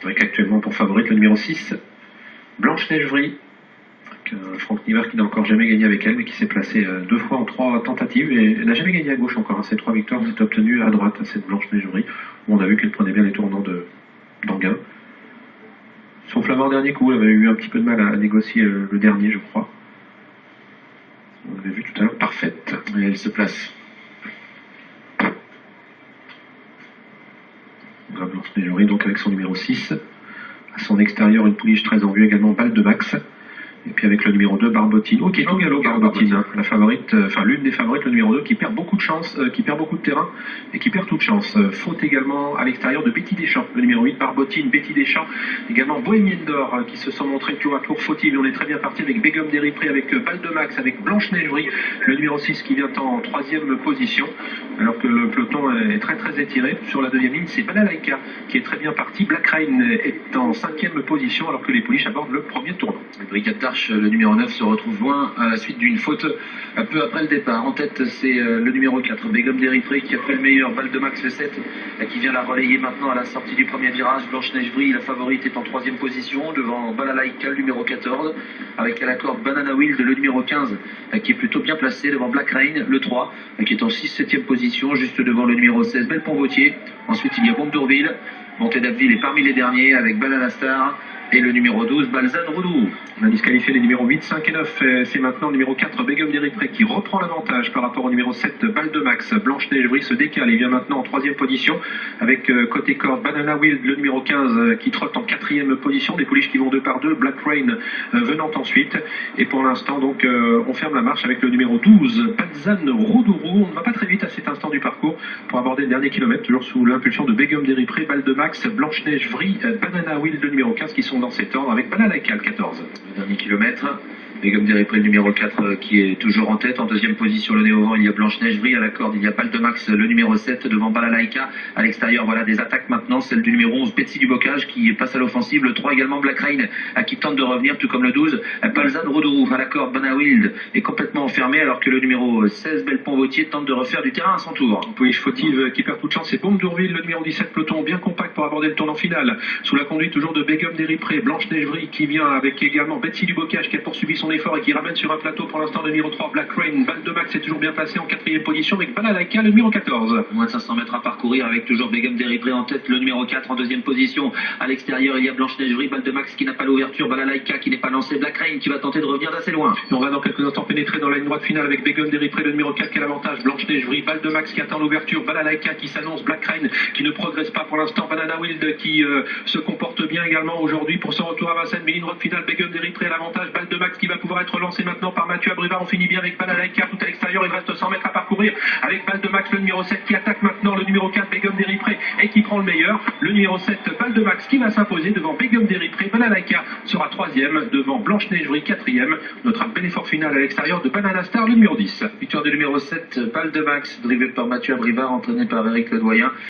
avec actuellement pour favorite le numéro 6, Blanche-Neige-Vry, avec Franck Niver qui n'a encore jamais gagné avec elle, mais qui s'est placé 2 fois en 3 tentatives et elle n'a jamais gagné à gauche encore. Ces 3 victoires ont été obtenues à droite, cette Blanche-Neige-Vry, où on a vu qu'elle prenait bien les tournants d'Anguin. Sauf l'avant-dernier coup, elle avait eu un petit peu de mal à négocier le dernier, je crois. On l'avait vu tout à l'heure, parfaite. Et elle se place. Blanche-Neige-Vry, donc avec son numéro 6. À son extérieur, une pouliche très en vue également, Balle de Max. Et puis avec le numéro 2, Barbotine. Oh, qui est au galop, Barbotine, hein, la favorite, enfin l'une des favorites, le numéro 2, qui perd beaucoup de chance, qui perd beaucoup de terrain et qui perd toute chance. Faute également à l'extérieur de Betty Deschamps, le numéro 8, Barbotine, Betty Deschamps. Également Bohémienne d'Or, qui se sont montrés tour à tour fautifs. Et on est très bien parti avec Begum Deripré, avec Balle de Max, avec Blanche-Neige-Vry, le numéro 6 qui vient en 3e position. Alors que le peloton est très très étiré. Sur la 2e ligne, c'est Balalaika qui est très bien parti. Black Rain est en 5e position, alors que les pouliches abordent le premier tournant. Brigade d'Arche, le numéro 9, se retrouve loin à la suite d'une faute un peu après le départ. En tête, c'est le numéro 4, Begum Deripré, qui a fait le meilleur. Balle de Max, le 7, qui vient la relayer maintenant à la sortie du premier virage. Blanche-Neige-Vry, la favorite, est en 3e position, devant Balalaika, le numéro 14, avec à la corde Banana Wild, le numéro 15, qui est plutôt bien placé, devant Black Rain, le 3, qui est en 6-7e position, juste devant le numéro 16, Belpont-Vautier. Ensuite, il y a Bombe d'Urville. Montée d'Abbeville est parmi les derniers, avec Banana Star et le numéro 12, Balzane Roudou. On a disqualifié les numéros 8, 5 et 9. C'est maintenant le numéro 4, Begum Deripré, qui reprend l'avantage par rapport au numéro 7, Balle de Max. Blanche-Neige-Vry se décale et vient maintenant en 3e position, avec côté corde Banana Wild, le numéro 15, qui trotte en 4e position. Des pouliches qui vont 2 par 2, Black Rain venant ensuite. Et pour l'instant, donc, on ferme la marche avec le numéro 12, Balzane Roudou. On ne va pas très vite à cet instant du parcours pour aborder le dernier kilomètre, toujours sous l'impulsion de Begum Deripré, Balle de Max, Blanche-Neige-Vry, Banana Wild, le numéro 15, qui sont dans cet ordre, avec Balalaika, le 14. Le dernier kilomètre, Begum Deripré, le numéro 4, qui est toujours en tête. En 2e position, le nez au vent, il y a Blanche-Neige-Vry. À la corde, il y a Balle de Max, le numéro 7, devant Balalaika. À l'extérieur, voilà des attaques maintenant. Celle du numéro 11, Betsy du Bocage, qui passe à l'offensive. Le 3 également, Black Rain, qui tente de revenir, tout comme le 12. Balzane Roudou. À la corde, Banana Wild est complètement enfermé, alors que le numéro 16, Belpont-Vautier, tente de refaire du terrain à son tour. Pouliche fautive qui perd toute chance, c'est Bombe d'Urville, le numéro 17, peloton bien compact pour aborder le tournant final. Sous la conduite toujours de Begum Deripré, Blanche-Neige-Vry qui vient avec également Betsy du Bocage, qui a poursuivi son effort et qui ramène sur un plateau pour l'instant le numéro 3, Black Rain. Balle de Max est toujours bien placé en 4e position avec Balalaika, le numéro 14. Moins de 500 mètres à parcourir, avec toujours Begum Deripré en tête, le numéro 4 en 2e position. À l'extérieur, il y a Blanche-Neige-Vry, Balle de Max qui n'a pas l'ouverture, Balalaika qui n'est pas lancé, Black Rain qui va tenter de revenir d'assez loin. Et on va dans quelques instants pénétrer dans la ligne droite finale avec Begum Deripré, le numéro 4 qui a l'avantage, Blanche-Neige-Vry, Balle de Max qui attend l'ouverture, Balalaika qui s'annonce, Black Rain qui ne progresse pas pour l'instant, Banana Wild qui se comporte bien également aujourd'hui pour son retour à Vincennes, mais ligne droite finale, Begum Deripré à l'avantage, Balle de Max qui va pouvoir être lancé maintenant par Mathieu Abrivard. On finit bien avec Balalaika tout à l'extérieur, il reste 100 mètres à parcourir avec Balle de Max, le numéro 7 qui attaque maintenant le numéro 4, Begum Deripré, et qui prend le meilleur. Le numéro 7, Balle de Max qui va s'imposer devant Begum Deripré. Balalaika sera 3e devant Blanche-Neige-Vry, 4e. Notre appel effort final à l'extérieur de Banana Star, le numéro 10. Victoire du numéro 7, Balle de Max, drivé par Mathieu Abrivard, entraîné par Eric Ledoyen.